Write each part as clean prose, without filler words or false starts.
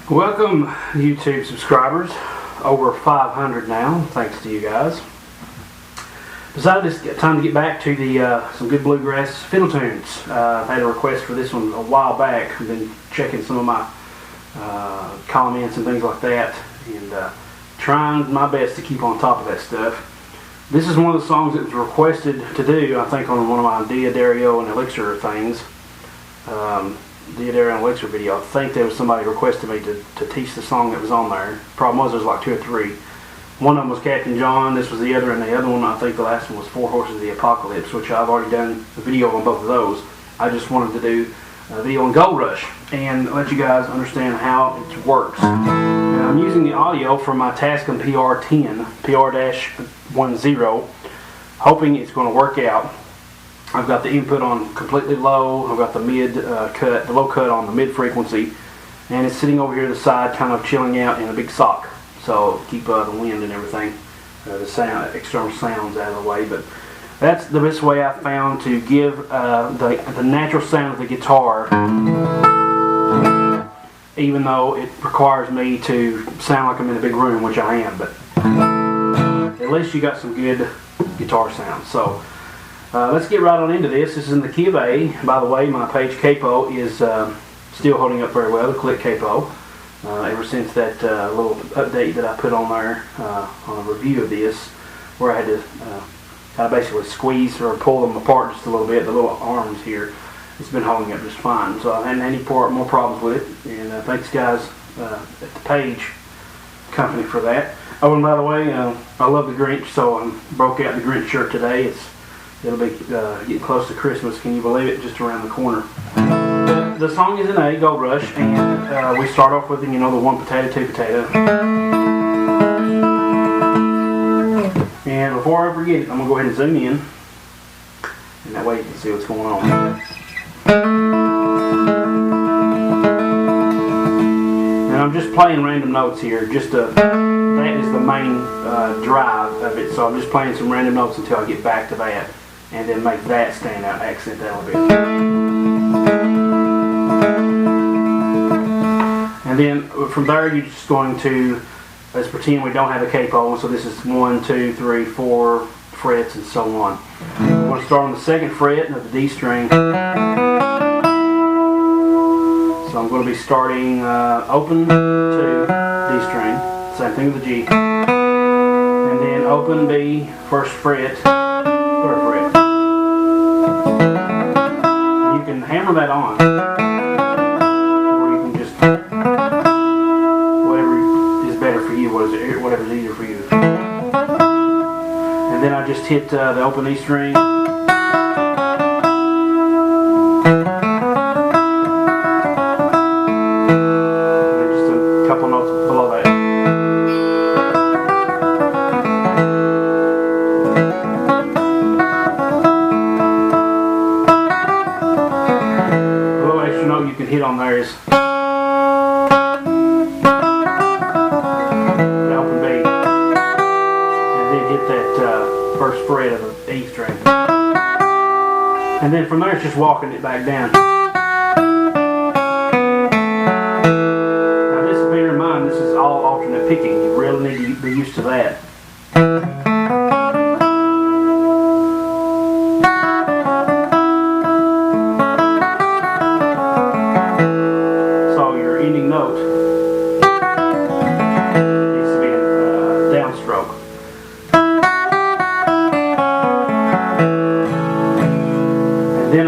Welcome, YouTube subscribers. Over 500 now, thanks to you guys. Decided it's time to get back to the some good bluegrass fiddle tunes. I had a request for this one a while back. I've been checking some of my comments and things like that, and trying my best to keep on top of that stuff. This is one of the songs that was requested to do, I think, on one of my Dario and Elixir things. Dario and Elixir video. I think there was somebody requested me to teach the song that was on there. Problem was, there's like 2 or 3. One of them was Captain John, this was the other, and the other one, I think the last one was 4 Horses of the Apocalypse, which I've already done a video on both of those. I just wanted to do a video on Gold Rush and let you guys understand how it works. And I'm using the audio from my Tascam PR10, PR-10, hoping it's going to work out. I've got the input on completely low. I've got the the low cut on the mid frequency, and it's sitting over here to the side, kind of chilling out in a big sock. So keep the wind and everything, the external sounds out of the way. But that's the best way I found to give the natural sound of the guitar, even though it requires me to sound like I'm in a big room, which I am. But at least you got some good guitar sound. So. Let's get right on into this. This is in the key of A. By the way, my page capo is still holding up very well, the click capo. Ever since that little update that I put on there on a review of this, where I had to kind of basically squeeze or pull them apart just a little bit, the little arms here, it's been holding up just fine. So I haven't had any more problems with it. And thanks guys at the page company for that. Oh, and by the way, I love the Grinch, so I broke out the Grinch shirt today. It'll be getting close to Christmas, can you believe it? Just around the corner. The song is in A, Gold Rush, and we start off with, the 1 potato, 2 potato. And before I forget it, I'm going to go ahead and zoom in, and that way you can see what's going on. And I'm just playing random notes here, that is the main drive of it, so I'm just playing some random notes until I get back to that. And then make that stand out, accent that a little bit. And then from there you're just going to, let's pretend we don't have a capo, so this is 1, 2, 3, 4 frets and so on. I'm going to start on the 2nd fret of the D string. So I'm going to be starting open to D string, same thing with the G. And then open B, 1st fret, 3rd fret. You can hammer that on, or you can just, whatever is better for you, whatever's easier for you. And then I just hit the open E string, and then just a couple notes below that. You can hit on there is the open B, and then hit that 1st fret of the E string, and then from there it's just walking it back down. Now this, bear in mind, this is all alternate picking. You really need to be used to that. Note needs to be a downstroke. And then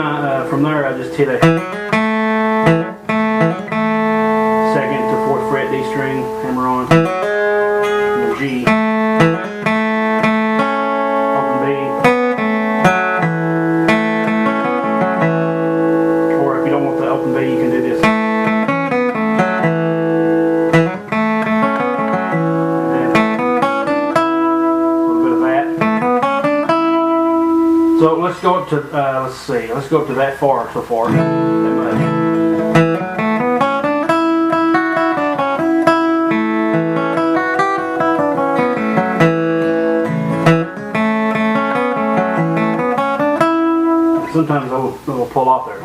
from there I just hit a 2nd to 4th fret D string, hammer on, and then G, open B, or if you don't want the open B, you can do this. So let's go up to, let's go up to that far so far. That much. Sometimes it'll pull off there.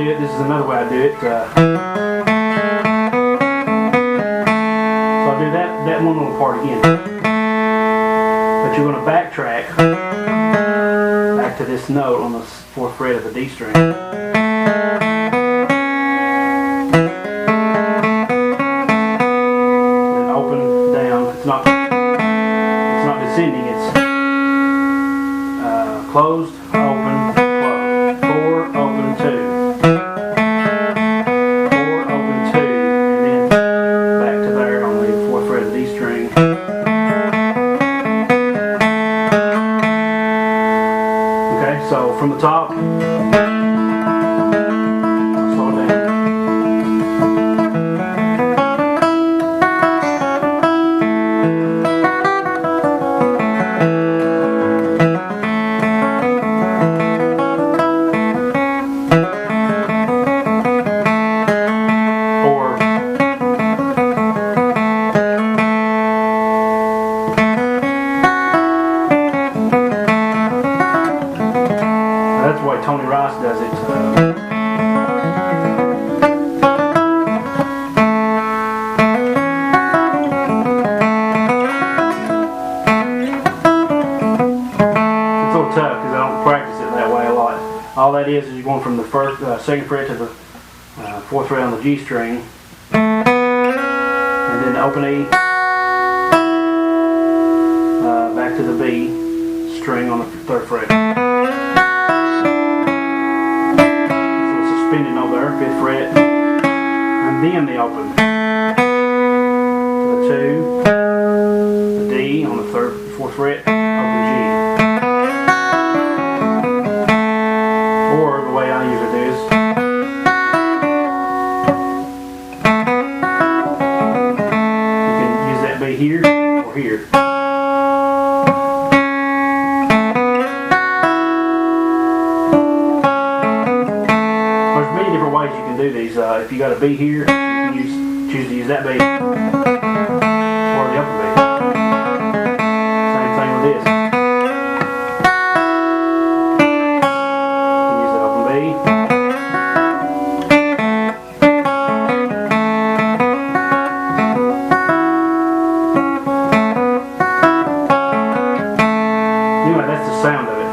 do it, this is another way I do it. So I'll do that one little part again. But you're going to backtrack back to this note on the 4th fret of the D string. Then open, down. It's not descending, it's closed, open, closed. 4, open, 2. 4, open, 2. And then back to there on the 4th fret of the D string. Okay, so from the top, slow it down. That's the way Tony Rice does it. It's a little tough because I don't practice it that way a lot. All that is you're going from the 2nd fret to the 4th fret on the G string, and then the open E, back to the B string on the 3rd fret. Suspended note there, 5th fret, and then the open to the 2, the D on the 4th fret, open G. Or the way I usually do is you can use that B here or here. Ways you can do these. If you got a B here, you can choose to use that B or the upper B. Same thing with this. You can use the open B. Anyway, that's the sound of it.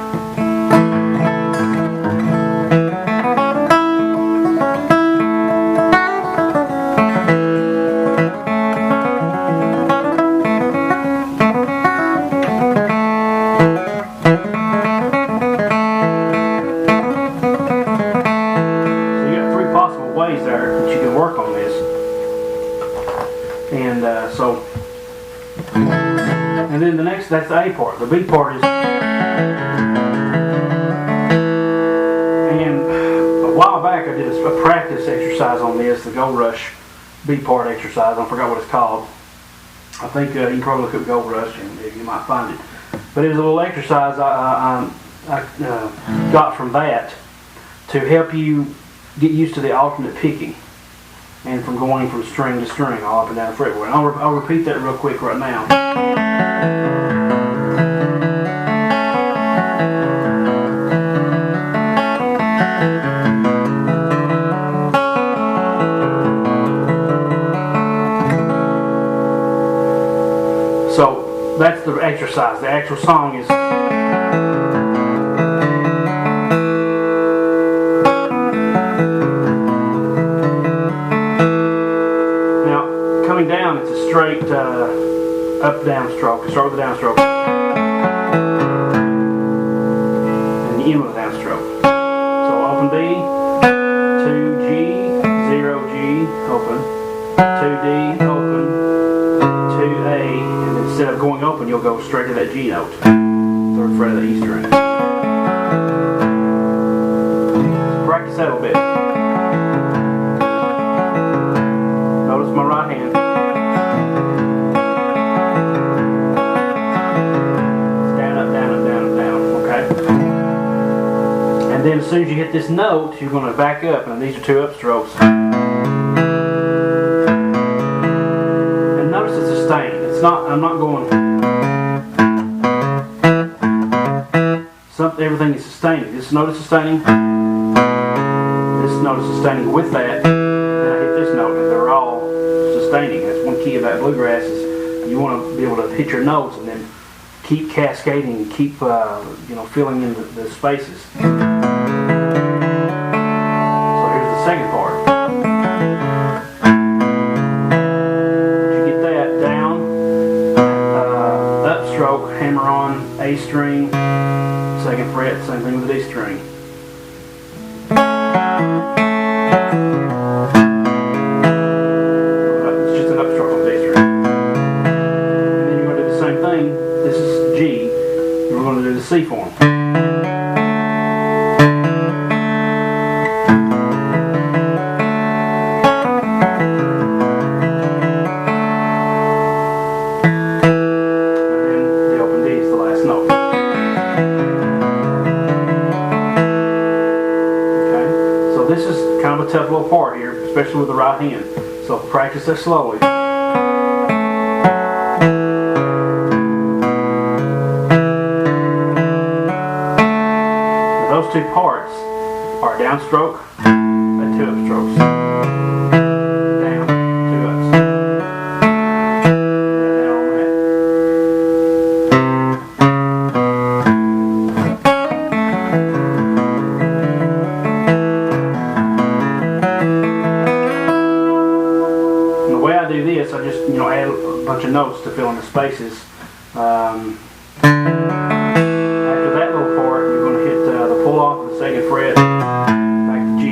Ways there that you can work on this, and and then the next, that's the A part. The B part is, and a while back I did a practice exercise on this, the Gold Rush B part exercise. I forgot what it's called. I think you can probably look up Gold Rush and you might find it. But it was a little exercise I got from that to help you get used to the alternate picking and from going from string to string all up and down the fretboard. I'll repeat that real quick right now. So that's the exercise. The actual song is coming down, it's a straight up-down stroke. Start with the downstroke. And you end with a downstroke. So open B, 2G, 0G, open, 2D, open, 2A, and instead of going open, you'll go straight to that G note, 3rd fret of the E string. So practice that a little bit. Notice my right hand. It's down, up, down, up, down, up, down. Okay? And then as soon as you hit this note, you're going to back up, and these are 2 upstrokes. And notice it's sustained. It's not, I'm not going. Everything is sustaining. Just notice sustaining. This note is sustaining with that, then I hit this note, and they're all sustaining. That's one key about bluegrass is you want to be able to hit your notes and then keep cascading and keep filling in the spaces. So here's the second part. You get that down, upstroke, hammer on A string, second fret, same thing with the D string. It's just an upstroke on the D string. And then you're going to do the same thing. This is G, and we're going to do the C form. This is kind of a tough little part here, especially with the right hand. So practice that slowly. Now those two parts are downstroke and two upstrokes. Down, two ups. Down on that. I do this, I just add a bunch of notes to fill in the spaces. After that little part, you're going to hit the pull off of the second fret, back to G.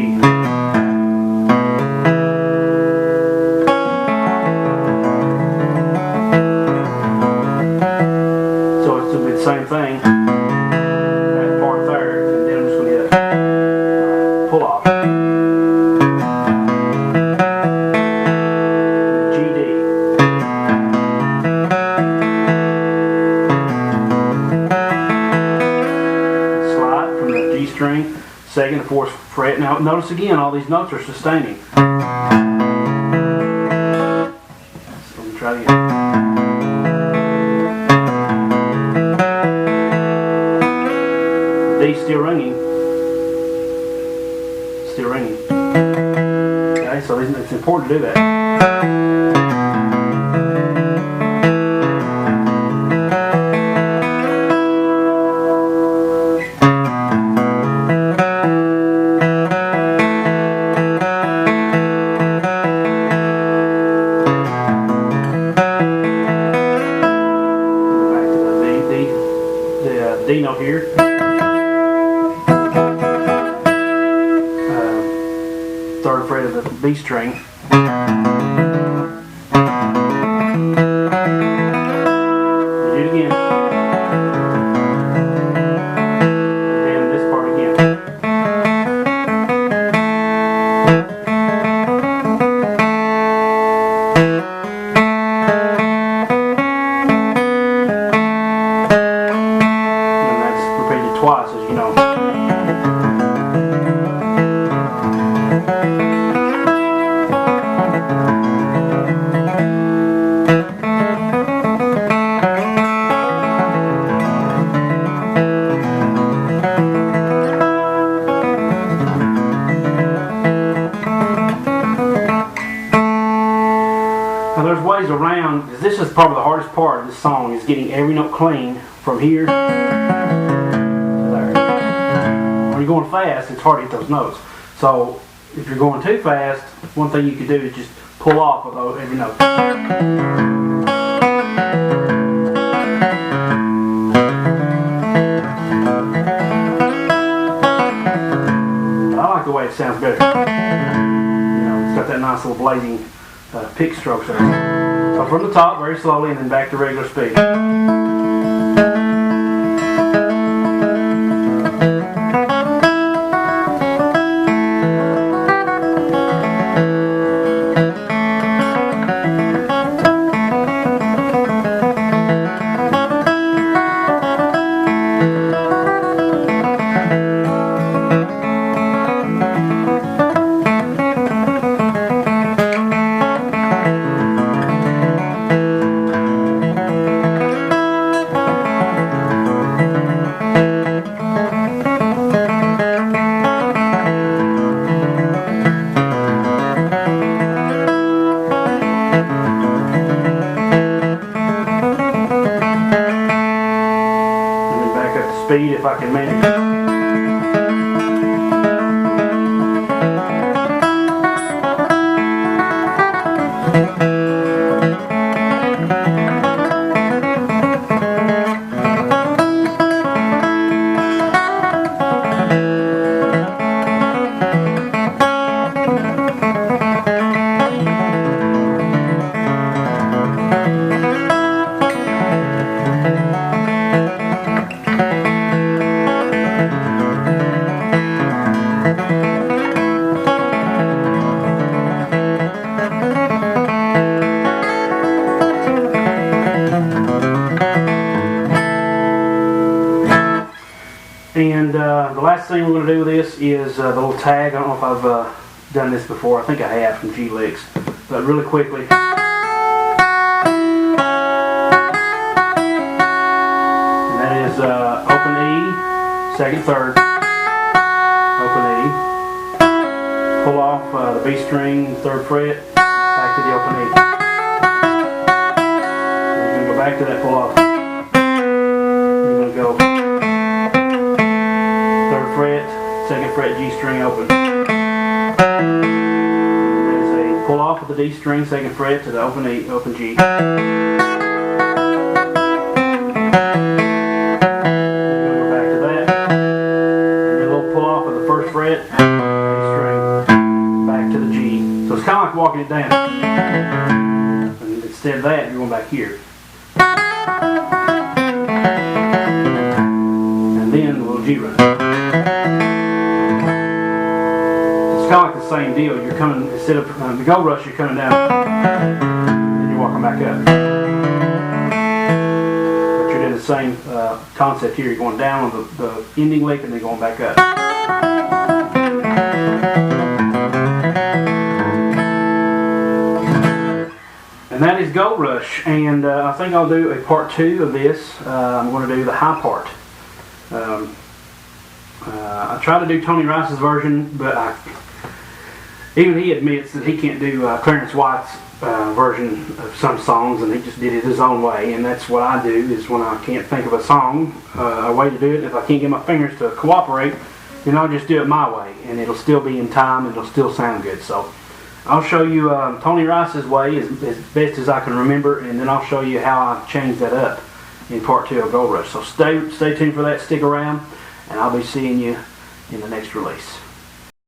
So it's going to be the same thing. That part there, and then I'm just going to hit pull off. Second and fourth fret. Now notice again, all these notes are sustaining. So let me try it again. D still ringing. Still ringing. Okay, so it's important to do that. D note here. Third fret of the B string. Do it again. And this part again. Twice, as you know. Now there's ways around, because this is probably the hardest part of this song, is getting every note clean from here. When you're going fast, it's hard to hit those notes. So if you're going too fast, one thing you could do is just pull off of every note. But I like the way it sounds better. It's got that nice little blazing pick strokes there. So from the top, very slowly, and then back to regular speed. if I can manage. And the last thing we're going to do with this is the little tag. I don't know if I've done this before. I think I have from G licks. But really quickly. And that is open E, second, third, open E. Pull off the B string, third fret, back to the open E. We're going to go back to that pull off. We're going to go third fret, second fret, G string, open. There's a pull off with the D string, second fret to the open E, open G. We're going to go back to that. And a little pull off of the first fret, D string, back to the G. So it's kind of like walking it down. And instead of that, you're going back here. And then a little G run. It's kind of like the same deal. You're coming, instead of the gold rush, you're coming down, and you're walking back up. But you're doing the same concept here. You're going down on the ending lick and then going back up. And that is Gold Rush. And I think I'll do a part 2 of this. I'm going to do the high part. I tried to do Tony Rice's version, but even he admits that he can't do Clarence White's version of some songs, and he just did it his own way. And that's what I do, is when I can't think of a song, a way to do it. If I can't get my fingers to cooperate, then I'll just do it my way, and it'll still be in time, and it'll still sound good. So I'll show you Tony Rice's way as best as I can remember, and then I'll show you how I've changed that up in part 2 of Gold Rush. So stay tuned for that, stick around, and I'll be seeing you in the next release.